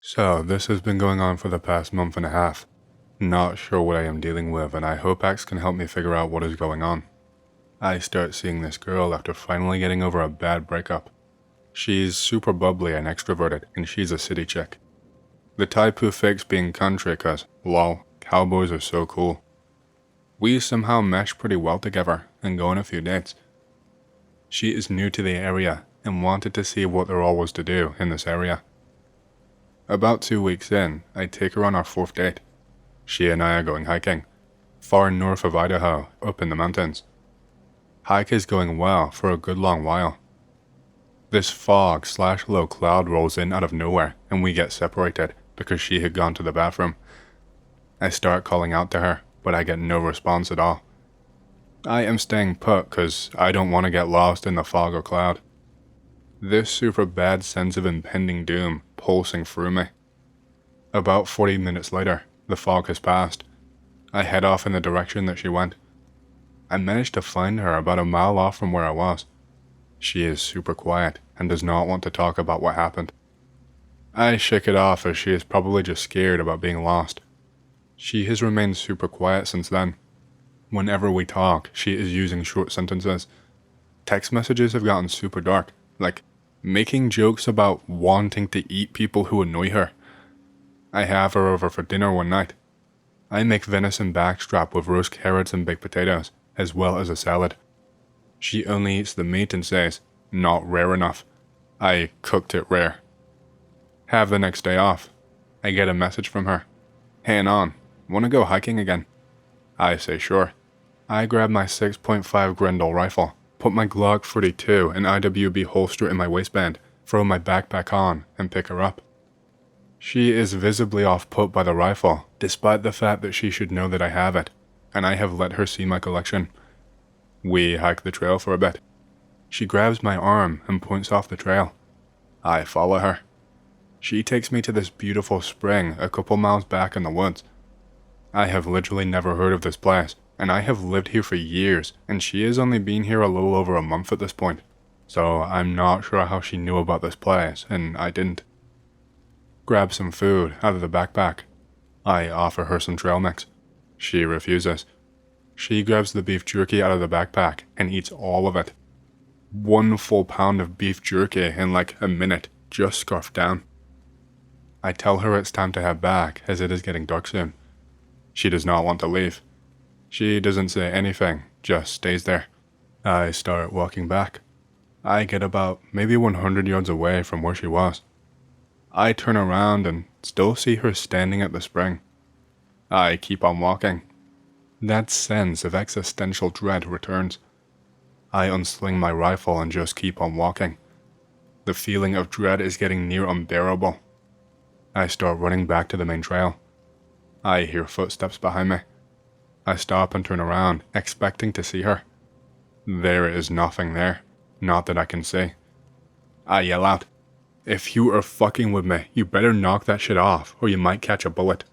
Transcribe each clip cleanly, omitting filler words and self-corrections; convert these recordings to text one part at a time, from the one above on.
So, this has been going on for the past month and a half. Not sure what I am dealing with, and I hope X can help me figure out what is going on. I start seeing this girl after finally getting over a bad breakup. She's super bubbly and extroverted, and she's a city chick. The type who fakes being country cause, lol, cowboys are so cool. We somehow mesh pretty well together and go on a few dates. She is new to the area and wanted to see what there all was to do in this area. About 2 weeks in, I take her on our fourth date. She and I are going hiking, far north of Idaho, up in the mountains. Hike is going well for a good long while. This fog/low cloud rolls in out of nowhere and we get separated because she had gone to the bathroom. I start calling out to her, but I get no response at all. I am staying put cause I don't want to get lost in the fog or cloud. This super bad sense of impending doom pulsing through me. About 40 minutes later, the fog has passed. I head off in the direction that she went. I managed to find her about a mile off from where I was. She is super quiet and does not want to talk about what happened. I shake it off as she is probably just scared about being lost. She has remained super quiet since then. Whenever we talk, she is using short sentences. Text messages have gotten super dark, like making jokes about wanting to eat people who annoy her. I have her over for dinner one night. I make venison backstrap with roast carrots and baked potatoes, as well as a salad. She only eats the meat and says, "Not rare enough." I cooked it rare. Have the next day off. I get a message from her. "Hang on, wanna go hiking again?" I say sure. I grab my 6.5 Grendel rifle, put my Glock 42 and IWB holster in my waistband, throw my backpack on, and pick her up. She is visibly off-put by the rifle, despite the fact that she should know that I have it, and I have let her see my collection. We hike the trail for a bit. She grabs my arm and points off the trail. I follow her. She takes me to this beautiful spring a couple miles back in the woods. I have literally never heard of this place, and I have lived here for years, and she has only been here a little over a month at this point, so I'm not sure how she knew about this place, and I didn't. Grab some food out of the backpack. I offer her some trail mix. She refuses. She grabs the beef jerky out of the backpack and eats all of it. 1 full pound of beef jerky in like a minute, just scarfed down. I tell her it's time to head back as it is getting dark soon. She does not want to leave. She doesn't say anything, just stays there. I start walking back. I get about maybe 100 yards away from where she was. I turn around and still see her standing at the spring. I keep on walking. That sense of existential dread returns. I unsling my rifle and just keep on walking. The feeling of dread is getting near unbearable. I start running back to the main trail. I hear footsteps behind me. I stop and turn around, expecting to see her. There is nothing there, not that I can see. I yell out, "If you are fucking with me, you better knock that shit off, or you might catch a bullet."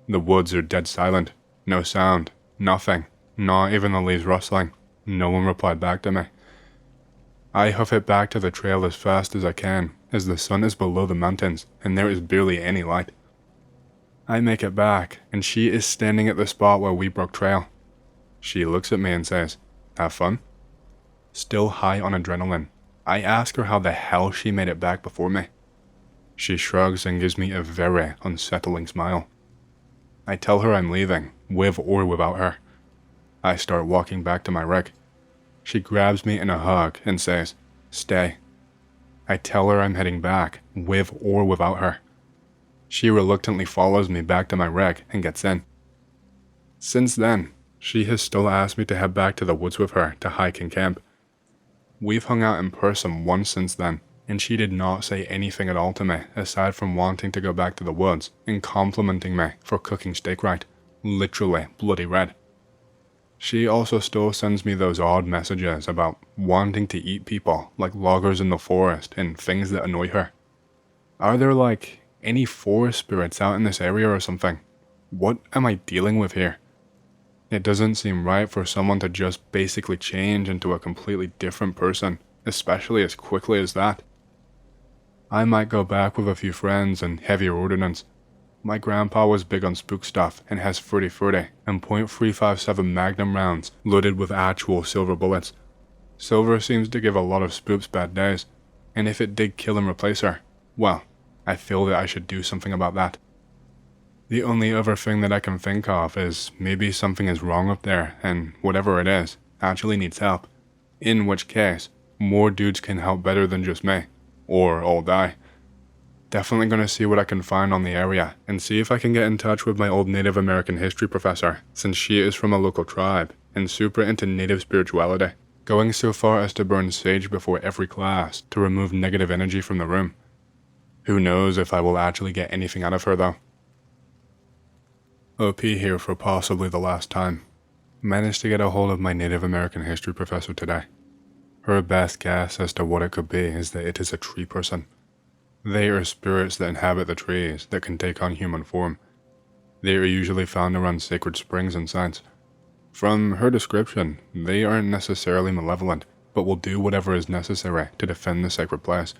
The woods are dead silent, no sound, nothing, not even the leaves rustling. No one replied back to me. I hoof it back to the trail as fast as I can, as the sun is below the mountains, and there is barely any light. I make it back, and she is standing at the spot where we broke trail. She looks at me and says, "Have fun?" Still high on adrenaline, I ask her how the hell she made it back before me. She shrugs and gives me a very unsettling smile. I tell her I'm leaving, with or without her. I start walking back to my rig. She grabs me in a hug and says, "Stay." I tell her I'm heading back, with or without her. She reluctantly follows me back to my rig and gets in. Since then, she has still asked me to head back to the woods with her to hike and camp. We've hung out in person once since then, and she did not say anything at all to me aside from wanting to go back to the woods and complimenting me for cooking steak right, literally bloody red. She also still sends me those odd messages about wanting to eat people like loggers in the forest and things that annoy her. Are there like any forest spirits out in this area or something? What am I dealing with here? It doesn't seem right for someone to just basically change into a completely different person, especially as quickly as that. I might go back with a few friends and heavier ordnance. My grandpa was big on spook stuff and has 30-30 and .357 Magnum rounds loaded with actual silver bullets. Silver seems to give a lot of spooks bad days, and if it did kill and replace her, well, I feel that I should do something about that. The only other thing that I can think of is maybe something is wrong up there and whatever it is actually needs help, in which case more dudes can help better than just me, or I'll die. Definitely gonna see what I can find on the area and see if I can get in touch with my old Native American history professor, since she is from a local tribe and super into native spirituality, going so far as to burn sage before every class to remove negative energy from the room. Who knows if I will actually get anything out of her though. OP here for possibly the last time. Managed to get a hold of my Native American history professor today. Her best guess as to what it could be is that it is a tree person. They are spirits that inhabit the trees that can take on human form. They are usually found around sacred springs and sites. From her description, they aren't necessarily malevolent, but will do whatever is necessary to defend the sacred place.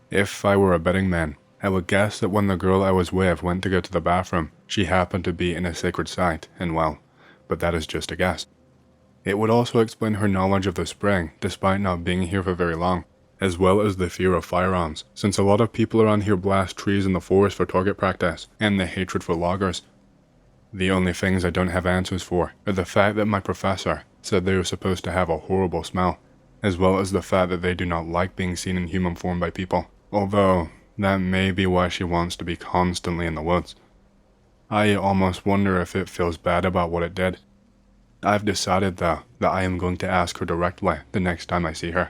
If I were a betting man, I would guess that when the girl I was with went to go to the bathroom, she happened to be in a sacred site, and well, but that is just a guess. It would also explain her knowledge of the spring despite not being here for very long, as well as the fear of firearms, since a lot of people around here blast trees in the forest for target practice, and the hatred for loggers. The only things I don't have answers for are the fact that my professor said they were supposed to have a horrible smell, as well as the fact that they do not like being seen in human form by people, although that may be why she wants to be constantly in the woods. I almost wonder if it feels bad about what it did. I've decided though that I am going to ask her directly the next time I see her.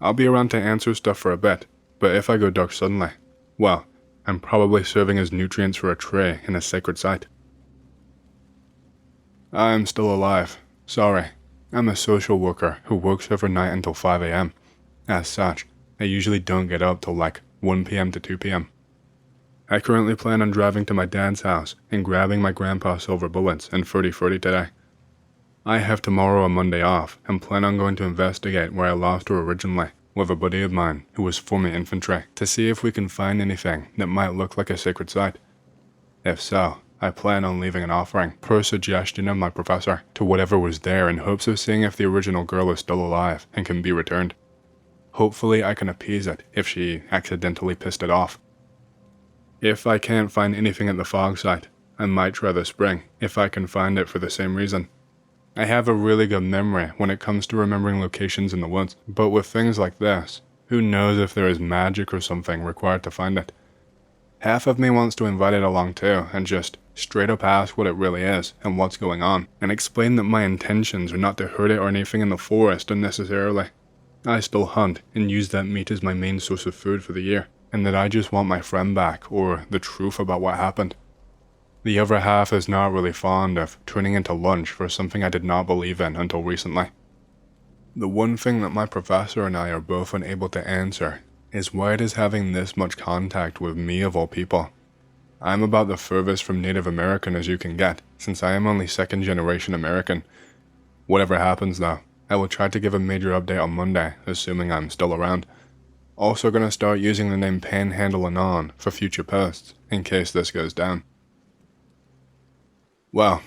I'll be around to answer stuff for a bit, but if I go dark suddenly, well, I'm probably serving as nutrients for a tree in a sacred site. I'm still alive. Sorry. I'm a social worker who works overnight until 5 a.m. As such, I usually don't get up till like 1 p.m. to 2 p.m. I currently plan on driving to my dad's house and grabbing my grandpa's silver bullets and 30-30 today. I have tomorrow and Monday off and plan on going to investigate where I lost her originally with a buddy of mine who was former infantry to see if we can find anything that might look like a sacred site. If so, I plan on leaving an offering, per suggestion of my professor, to whatever was there in hopes of seeing if the original girl is still alive and can be returned. Hopefully I can appease it if she accidentally pissed it off. If I can't find anything at the fog site, I might try the spring if I can find it for the same reason. I have a really good memory when it comes to remembering locations in the woods, but with things like this, who knows if there is magic or something required to find it. Half of me wants to invite it along too and just straight up ask what it really is and what's going on, and explain that my intentions are not to hurt it or anything in the forest unnecessarily. I still hunt and use that meat as my main source of food for the year, and that I just want my friend back or the truth about what happened. The other half is not really fond of turning into lunch for something I did not believe in until recently. The one thing that my professor and I are both unable to answer is why it is having this much contact with me of all people. I'm about the furthest from Native American as you can get, since I am only second generation American. Whatever happens though, I will try to give a major update on Monday, assuming I'm still around. Also gonna start using the name Panhandle Anon for future posts, in case this goes down. Well,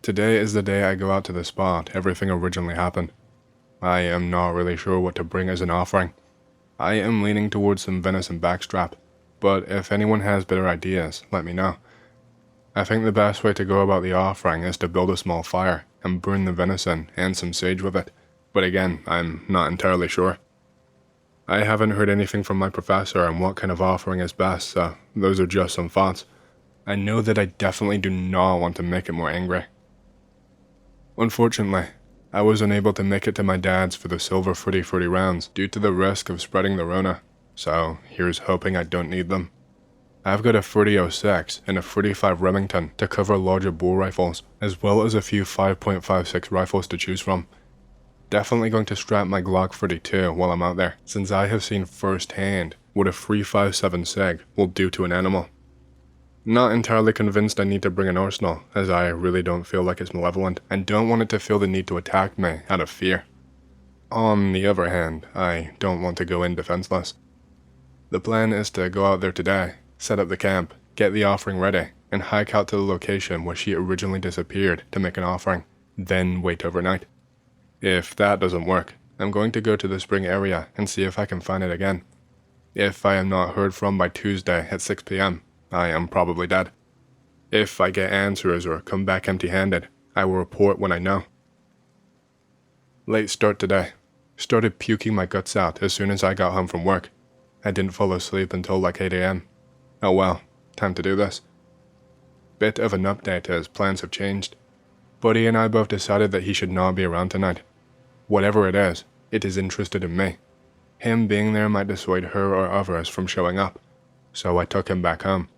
today is the day I go out to the spot everything originally happened. I am not really sure what to bring as an offering. I am leaning towards some venison backstrap, but if anyone has better ideas, let me know. I think the best way to go about the offering is to build a small fire and burn the venison and some sage with it, but again, I'm not entirely sure. I haven't heard anything from my professor on what kind of offering is best, so those are just some thoughts. I know that I definitely do not want to make it more angry. Unfortunately, I was unable to make it to my dad's for the silver 30-30 rounds due to the risk of spreading the Rona, so here's hoping I don't need them. I've got a 30-06 and a 35 Remington to cover larger bore rifles, as well as a few 5.56 rifles to choose from. Definitely going to strap my Glock 32 while I'm out there, since I have seen firsthand what a 357 SEG will do to an animal. Not entirely convinced I need to bring an arsenal, as I really don't feel like it's malevolent, and don't want it to feel the need to attack me out of fear. On the other hand, I don't want to go in defenseless. The plan is to go out there today, set up the camp, get the offering ready, and hike out to the location where she originally disappeared to make an offering, then wait overnight. If that doesn't work, I'm going to go to the spring area and see if I can find it again. If I am not heard from by Tuesday at 6 p.m., I am probably dead. If I get answers or come back empty-handed, I will report when I know. Late start today. Started puking my guts out as soon as I got home from work. I didn't fall asleep until like 8 a.m. Oh well, time to do this. Bit of an update as plans have changed. Buddy and I both decided that he should not be around tonight. Whatever it is interested in me. Him being there might dissuade her or others from showing up, so I took him back home.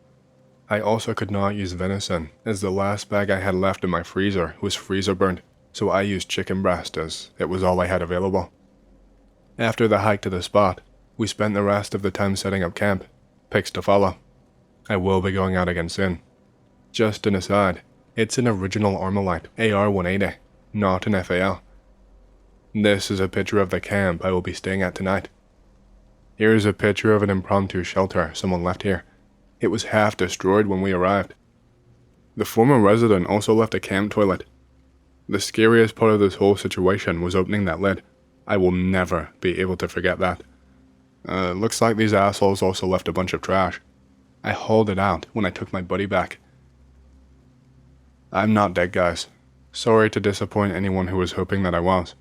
I also could not use venison, as the last bag I had left in my freezer was freezer burned, so I used chicken breast as it was all I had available. After the hike to the spot, we spent the rest of the time setting up camp. Pics to follow. I will be going out again soon. Just an aside, it's an original Armalite AR-180, not an FAL. This is a picture of the camp I will be staying at tonight. Here's a picture of an impromptu shelter someone left here. It was half destroyed when we arrived. The former resident also left a camp toilet. The scariest part of this whole situation was opening that lid. I will never be able to forget that. Looks like these assholes also left a bunch of trash. I hauled it out when I took my buddy back. I'm not dead, guys. Sorry to disappoint anyone who was hoping that I was.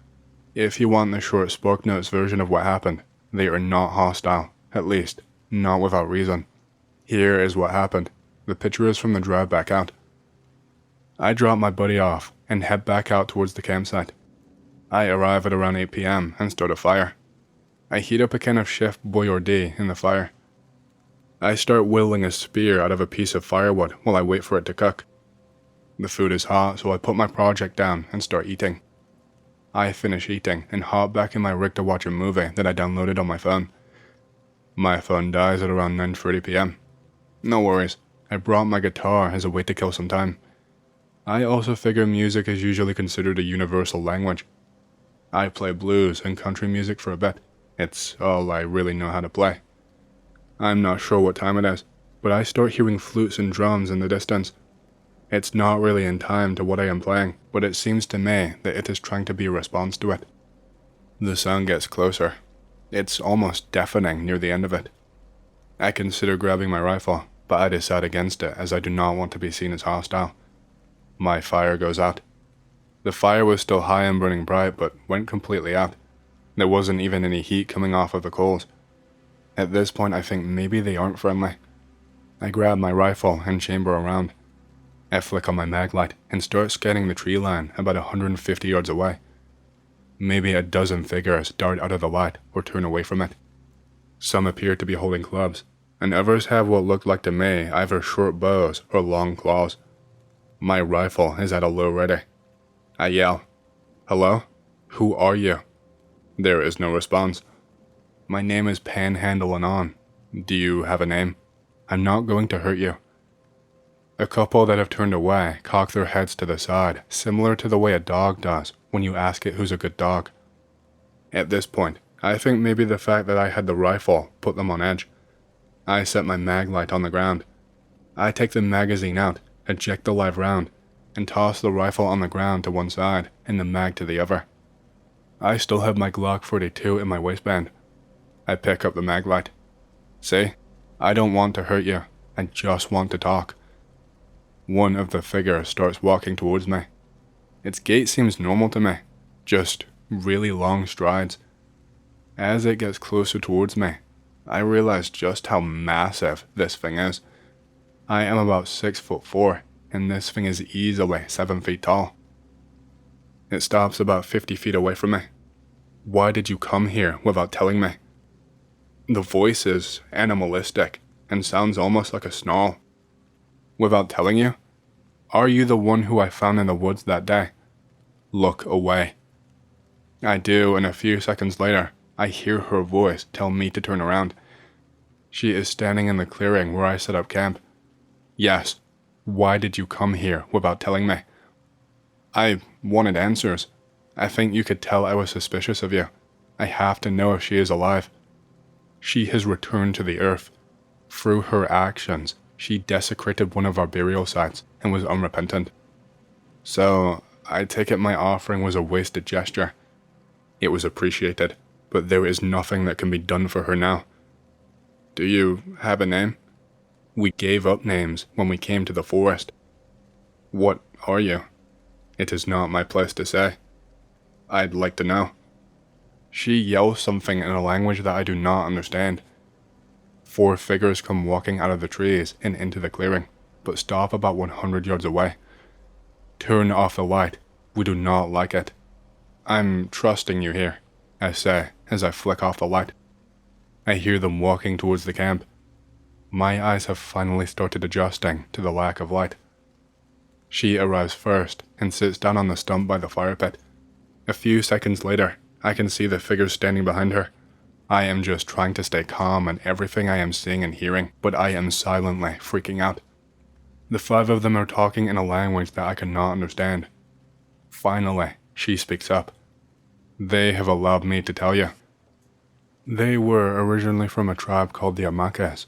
If you want the short Spark Notes version of what happened, they are not hostile, at least, not without reason. Here is what happened. The picture is from the drive back out. I drop my buddy off and head back out towards the campsite. I arrive at around 8 p.m. and start a fire. I heat up a can of Chef Boyardee in the fire. I start whittling a spear out of a piece of firewood while I wait for it to cook. The food is hot, so I put my project down and start eating. I finish eating and hop back in my rig to watch a movie that I downloaded on my phone. My phone dies at around 9:30 p.m. No worries, I brought my guitar as a way to kill some time. I also figure music is usually considered a universal language. I play blues and country music for a bit. It's all I really know how to play. I'm not sure what time it is, but I start hearing flutes and drums in the distance. It's not really in time to what I am playing, but it seems to me that it is trying to be a response to it. The sound gets closer. It's almost deafening near the end of it. I consider grabbing my rifle, but I decide against it as I do not want to be seen as hostile. My fire goes out. The fire was still high and burning bright, but went completely out. There wasn't even any heat coming off of the coals. At this point, I think maybe they aren't friendly. I grab my rifle and chamber around. I flick on my mag light and start scanning the tree line about 150 yards away. Maybe a dozen figures dart out of the light or turn away from it. Some appear to be holding clubs, and others have what look like to me either short bows or long claws. My rifle is at a low ready. I yell, "Hello? Who are you?" There is no response. My name is Panhandle Anon. Do you have a name? I'm not going to hurt you. A couple that have turned away cock their heads to the side, similar to the way a dog does when you ask it who's a good dog. At this point, I think maybe the fact that I had the rifle put them on edge. I set my mag light on the ground. I take the magazine out, eject the live round, and toss the rifle on the ground to one side and the mag to the other. I still have my Glock 42 in my waistband. I pick up the mag light. See, I don't want to hurt you, I just want to talk. One of the figures starts walking towards me. Its gait seems normal to me, just really long strides. As it gets closer towards me, I realize just how massive this thing is. I am about 6'4", and this thing is easily 7 feet tall. It stops about 50 feet away from me. Why did you come here without telling me? The voice is animalistic and sounds almost like a snarl. Without telling you? Are you the one who I found in the woods that day? Look away. I do, and a few seconds later, I hear her voice tell me to turn around. She is standing in the clearing where I set up camp. Yes, why did you come here without telling me? I wanted answers. I think you could tell I was suspicious of you. I have to know if she is alive. She has returned to the earth. Through her actions, she desecrated one of our burial sites and was unrepentant. So, I take it my offering was a wasted gesture. It was appreciated, but there is nothing that can be done for her now. Do you have a name? We gave up names when we came to the forest. What are you? It is not my place to say. I'd like to know. She yells something in a language that I do not understand. 4 figures come walking out of the trees and into the clearing, but stop about 100 yards away. Turn off the light. We do not like it. I'm trusting you here, I say as I flick off the light. I hear them walking towards the camp. My eyes have finally started adjusting to the lack of light. She arrives first and sits down on the stump by the fire pit. A few seconds later, I can see the figures standing behind her. I am just trying to stay calm in everything I am seeing and hearing, but I am silently freaking out. The 5 of them are talking in a language that I cannot understand. Finally, she speaks up. They have allowed me to tell you. They were originally from a tribe called the Amakes.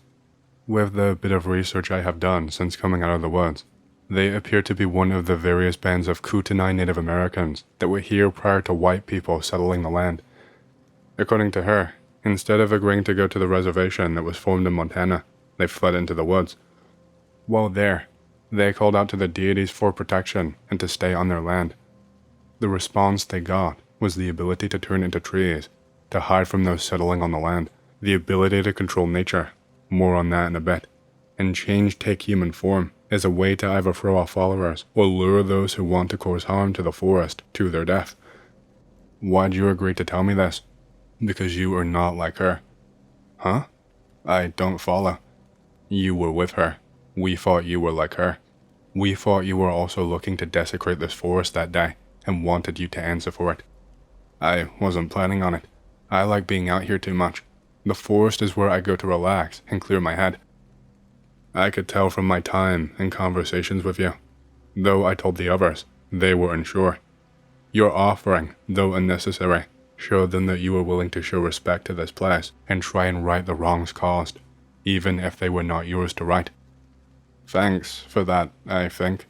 With the bit of research I have done since coming out of the woods, they appear to be one of the various bands of Kootenai Native Americans that were here prior to white people settling the land. According to her, instead of agreeing to go to the reservation that was formed in Montana, they fled into the woods. While there, they called out to the deities for protection and to stay on their land. The response they got was the ability to turn into trees, to hide from those settling on the land, the ability to control nature, more on that in a bit, and change take human form as a way to either throw off followers or lure those who want to cause harm to the forest to their death. Why'd you agree to tell me this? Because you are not like her. Huh? I don't follow. You were with her. We thought you were like her. We thought you were also looking to desecrate this forest that day and wanted you to answer for it. I wasn't planning on it. I like being out here too much. The forest is where I go to relax and clear my head. I could tell from my time and conversations with you. Though I told the others, they were unsure. Your offering, though unnecessary, showed them that you were willing to show respect to this place and try and right the wrongs caused, even if they were not yours to right. Thanks for that, I think.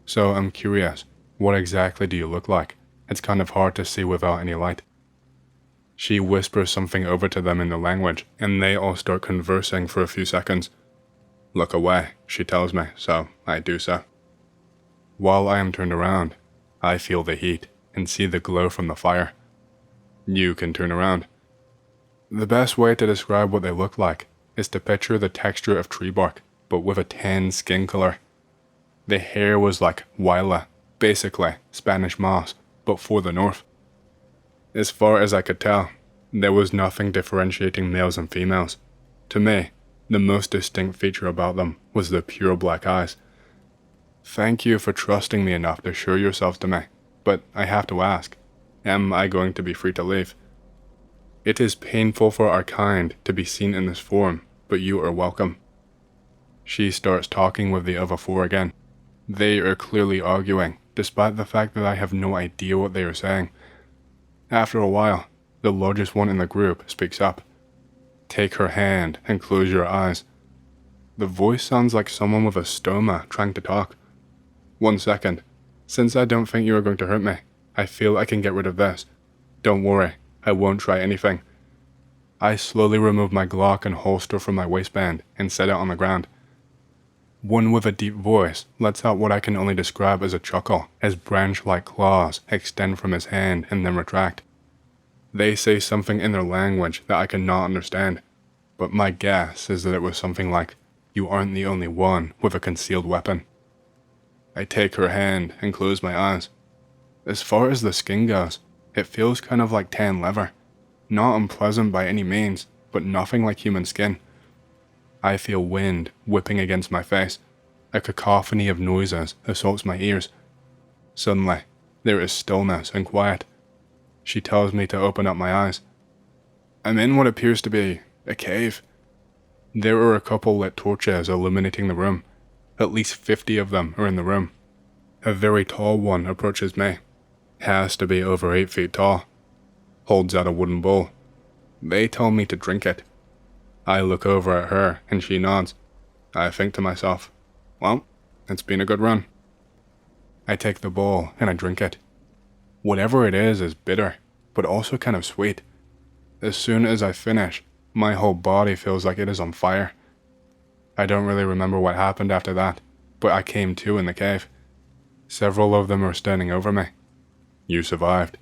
So I'm curious, what exactly do you look like? It's kind of hard to see without any light. She whispers something over to them in their language, and they all start conversing for a few seconds. Look away, she tells me, so I do so. While I am turned around, I feel the heat and see the glow from the fire. You can turn around. The best way to describe what they look like is to picture the texture of tree bark, but with a tan skin color. The hair was like huayla, basically Spanish moss, but for the north. As far as I could tell, there was nothing differentiating males and females. To me, the most distinct feature about them was their pure black eyes. Thank you for trusting me enough to show yourselves to me, but I have to ask, am I going to be free to leave? It is painful for our kind to be seen in this form, but you are welcome. She starts talking with the other 4 again. They are clearly arguing, despite the fact that I have no idea what they are saying. After a while, the largest one in the group speaks up. Take her hand and close your eyes. The voice sounds like someone with a stoma trying to talk. 1 second. Since I don't think you are going to hurt me, I feel I can get rid of this. Don't worry, I won't try anything. I slowly remove my Glock and holster from my waistband and set it on the ground. One with a deep voice lets out what I can only describe as a chuckle as branch-like claws extend from his hand and then retract. They say something in their language that I cannot understand, but my guess is that it was something like, "You aren't the only one with a concealed weapon." I take her hand and close my eyes. As far as the skin goes, it feels kind of like tan leather. Not unpleasant by any means, but nothing like human skin. I feel wind whipping against my face. A cacophony of noises assaults my ears. Suddenly, there is stillness and quiet. She tells me to open up my eyes. I'm in what appears to be a cave. There are a couple lit torches illuminating the room. At least 50 of them are in the room. A very tall one approaches me. Has to be over 8 feet tall. Holds out a wooden bowl. They tell me to drink it. I look over at her and she nods. I think to myself, well, it's been a good run. I take the bowl and I drink it. Whatever it is bitter, but also kind of sweet. As soon as I finish, my whole body feels like it is on fire. I don't really remember what happened after that, but I came to in the cave. Several of them are standing over me. You survived.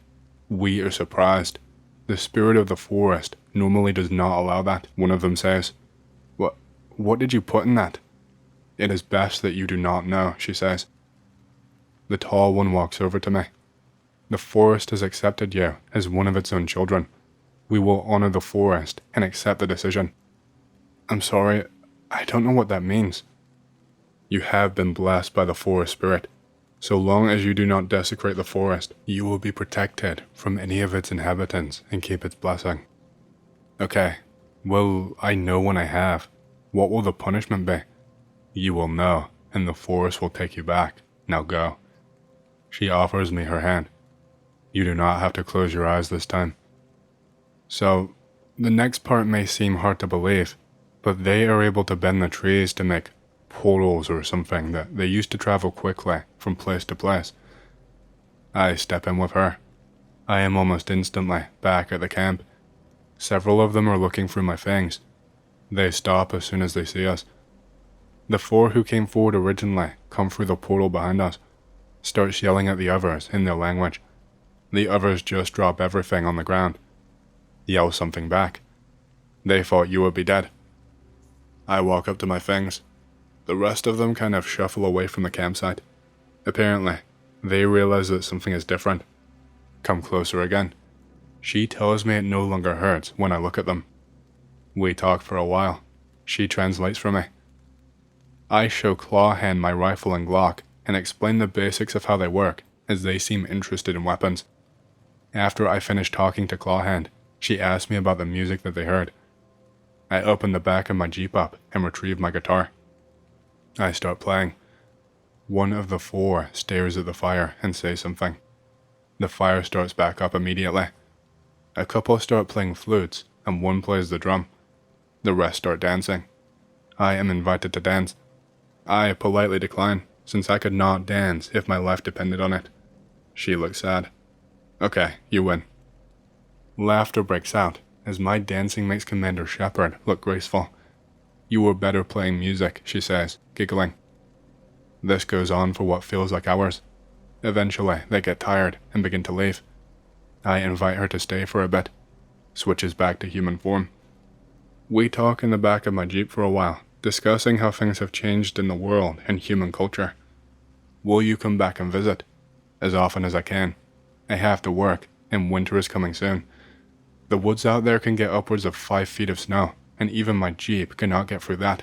We are surprised. The spirit of the forest normally does not allow that, one of them says. What did you put in that? It is best that you do not know, she says. The tall one walks over to me. The forest has accepted you as one of its own children. We will honor the forest and accept the decision. I'm sorry, I don't know what that means. You have been blessed by the forest spirit. So long as you do not desecrate the forest, you will be protected from any of its inhabitants and keep its blessing. Okay, well, I know when I have. What will the punishment be? You will know, and the forest will take you back. Now go. She offers me her hand. You do not have to close your eyes this time. So, the next part may seem hard to believe, but they are able to bend the trees to make portals or something that they used to travel quickly from place to place. I step in with her. I am almost instantly back at the camp. Several of them are looking through my things. They stop as soon as they see us. The 4 who came forward originally come through the portal behind us, start yelling at the others in their language. The others just drop everything on the ground, yell something back. They thought you would be dead. I walk up to my things. The rest of them kind of shuffle away from the campsite. Apparently, they realize that something is different. Come closer again. She tells me it no longer hurts when I look at them. We talk for a while. She translates for me. I show Clawhand my rifle and Glock and explain the basics of how they work, as they seem interested in weapons. After I finish talking to Clawhand, she asks me about the music that they heard. I open the back of my Jeep up and retrieve my guitar. I start playing. One of the 4 stares at the fire and says something. The fire starts back up immediately. A couple start playing flutes and one plays the drum. The rest start dancing. I am invited to dance. I politely decline, since I could not dance if my life depended on it. She looks sad. Okay, you win. Laughter breaks out, as my dancing makes Commander Shepard look graceful. You were better playing music, she says, giggling. This goes on for what feels like hours. Eventually, they get tired and begin to leave. I invite her to stay for a bit. Switches back to human form. We talk in the back of my Jeep for a while, discussing how things have changed in the world and human culture. Will you come back and visit? As often as I can. I have to work, and winter is coming soon. The woods out there can get upwards of 5 feet of snow, and even my Jeep cannot get through that.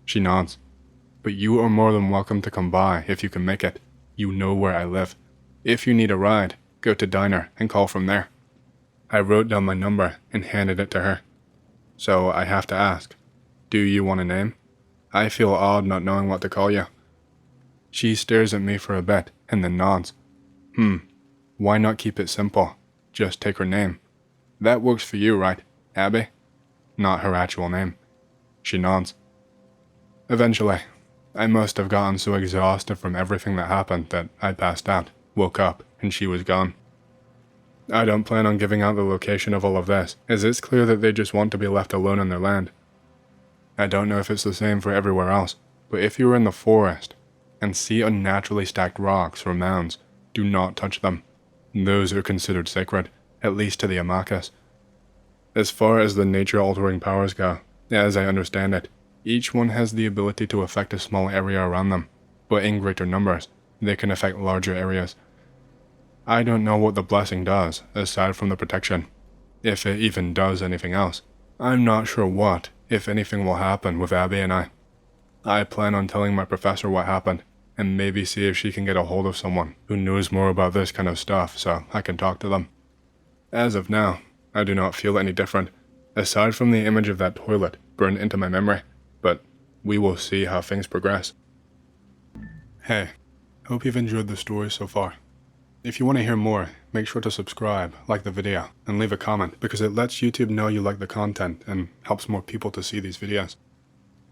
She nods. But you are more than welcome to come by if you can make it. You know where I live. If you need a ride, go to Diner and call from there. I wrote down my number and handed it to her. So I have to ask, do you want a name? I feel odd not knowing what to call you. She stares at me for a bit and then nods. Why not keep it simple? Just take her name. That works for you, right, Abby? Not her actual name. She nods. Eventually, I must have gotten so exhausted from everything that happened that I passed out, woke up, and she was gone. I don't plan on giving out the location of all of this, as it's clear that they just want to be left alone in their land. I don't know if it's the same for everywhere else, but if you are in the forest and see unnaturally stacked rocks or mounds, do not touch them. Those are considered sacred, at least to the Amakas. As far as the nature-altering powers go, as I understand it, each one has the ability to affect a small area around them, but in greater numbers, they can affect larger areas. I don't know what the blessing does, aside from the protection. If it even does anything else. I'm not sure what, if anything, will happen with Abby and I. I plan on telling my professor what happened, and maybe see if she can get a hold of someone who knows more about this kind of stuff so I can talk to them. As of now, I do not feel any different, aside from the image of that toilet burned into my memory, but we will see how things progress. Hey, hope you've enjoyed the story so far. If you want to hear more, make sure to subscribe, like the video, and leave a comment because it lets YouTube know you like the content and helps more people to see these videos.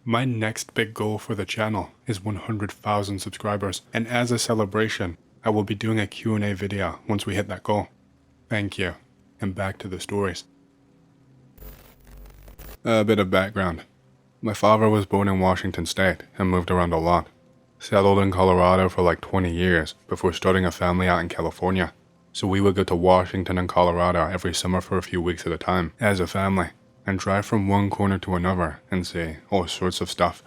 My next big goal for the channel is 100,000 subscribers, and as a celebration, I will be doing a Q&A video once we hit that goal. Thank you, and back to the stories. A bit of background. My father was born in Washington State and moved around a lot. Settled in Colorado for like 20 years before starting a family out in California. So we would go to Washington and Colorado every summer for a few weeks at a time as a family, and drive from one corner to another and see all sorts of stuff.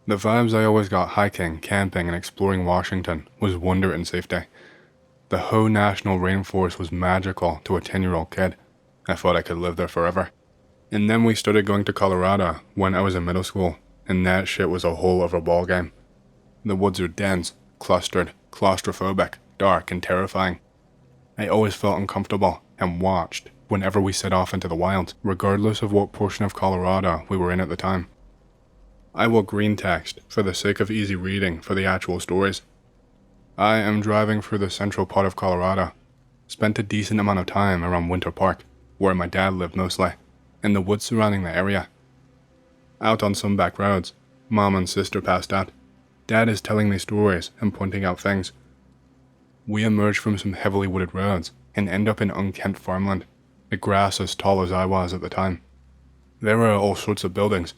The vibes I always got hiking, camping, and exploring Washington was wonder and safety. The whole national rainforest was magical to a 10-year-old kid. I thought I could live there forever. And then we started going to Colorado when I was in middle school, and that shit was a whole other ballgame. The woods are dense, clustered, claustrophobic, dark, and terrifying. I always felt uncomfortable and watched whenever we set off into the wild, regardless of what portion of Colorado we were in at the time. I will green text for the sake of easy reading for the actual stories. I am driving through the central part of Colorado. Spent a decent amount of time around Winter Park, where my dad lived mostly, and the woods surrounding the area. Out on some back roads, Mom and sister passed out. Dad is telling me stories and pointing out things. We emerge from some heavily wooded roads and end up in unkempt farmland. The grass as tall as I was at the time. There are all sorts of buildings.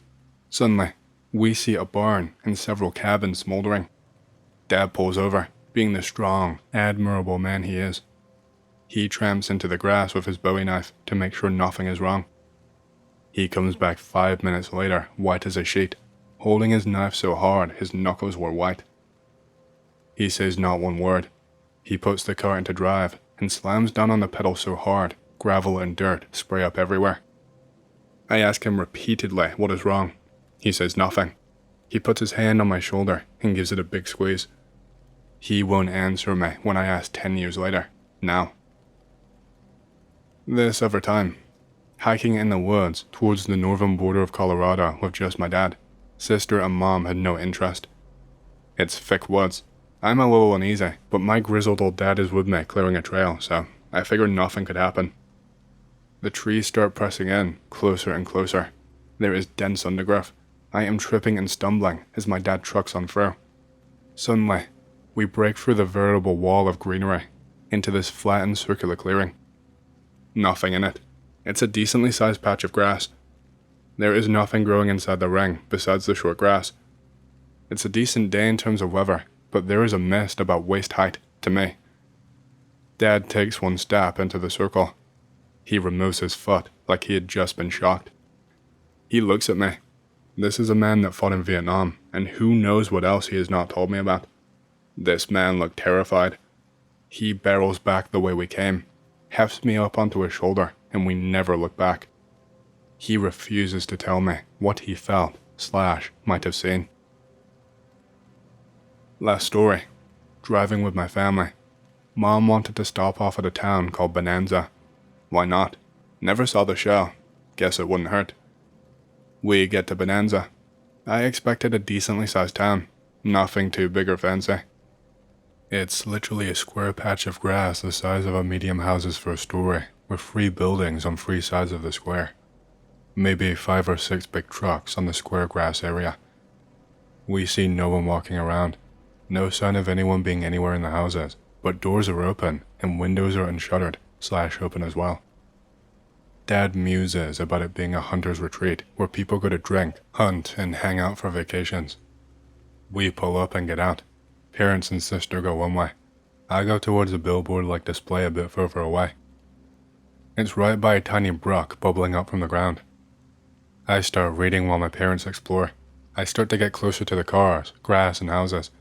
Suddenly, we see a barn and several cabins smoldering. Dad pulls over, being the strong, admirable man he is. He tramps into the grass with his bowie knife to make sure nothing is wrong. He comes back 5 minutes later, white as a sheet, holding his knife so hard his knuckles were white. He says not one word. He puts the car into drive and slams down on the pedal so hard, gravel and dirt spray up everywhere. I ask him repeatedly what is wrong. He says nothing. He puts his hand on my shoulder and gives it a big squeeze. He won't answer me when I ask 10 years later, now. This other time, hiking in the woods towards the northern border of Colorado with just my dad. Sister and Mom had no interest. It's thick woods. I'm a little uneasy, but my grizzled old dad is with me clearing a trail, so I figured nothing could happen. The trees start pressing in, closer and closer. There is dense undergrowth. I am tripping and stumbling as my dad trucks on through. Suddenly, we break through the veritable wall of greenery into this flattened circular clearing. Nothing in it. It's a decently sized patch of grass. There is nothing growing inside the ring besides the short grass. It's a decent day in terms of weather, but there is a mist about waist height to me. Dad takes one step into the circle. He removes his foot like he had just been shocked. He looks at me. This is a man that fought in Vietnam, and who knows what else he has not told me about. This man looked terrified. He barrels back the way we came, hefts me up onto his shoulder, and we never look back. He refuses to tell me what he felt / might have seen. Last story. Driving with my family. Mom wanted to stop off at a town called Bonanza. Why not? Never saw the show. Guess it wouldn't hurt. We get to Bonanza. I expected a decently sized town. Nothing too big or fancy. It's literally a square patch of grass the size of a medium house's first story, with 3 buildings on 3 sides of the square. Maybe 5 or 6 big trucks on the square grass area. We see no one walking around. No sign of anyone being anywhere in the houses, but doors are open and windows are unshuttered / open as well. Dad muses about it being a hunter's retreat where people go to drink, hunt, and hang out for vacations. We pull up and get out. Parents and sister go one way. I go towards a billboard-like display a bit further away. It's right by a tiny brook bubbling up from the ground. I start reading while my parents explore. I start to get closer to the cars, grass, and houses.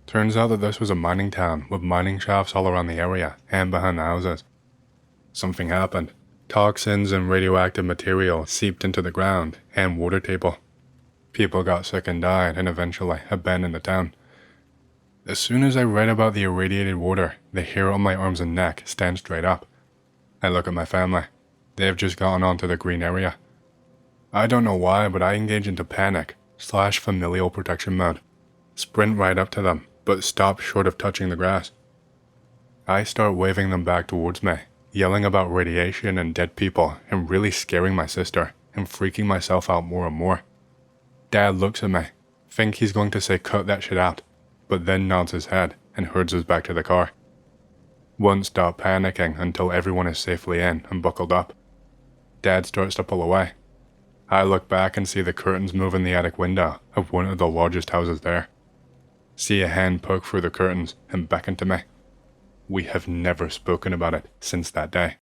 Turns out that this was a mining town with mining shafts all around the area and behind the houses. Something happened. Toxins and radioactive material seeped into the ground and water table. People got sick and died and eventually abandoned the town. As soon as I read about the irradiated water, the hair on my arms and neck stands straight up. I look at my family. They have just gotten onto the green area. I don't know why, but I engage into panic / familial protection mode. Sprint right up to them, but stop short of touching the grass. I start waving them back towards me, yelling about radiation and dead people and really scaring my sister and freaking myself out more and more. Dad looks at me, think he's going to say cut that shit out, but then nods his head and herds us back to the car. Won't stop panicking until everyone is safely in and buckled up. Dad starts to pull away. I look back and see the curtains move in the attic window of one of the largest houses there. See a hand poke through the curtains and beckon to me. We have never spoken about it since that day.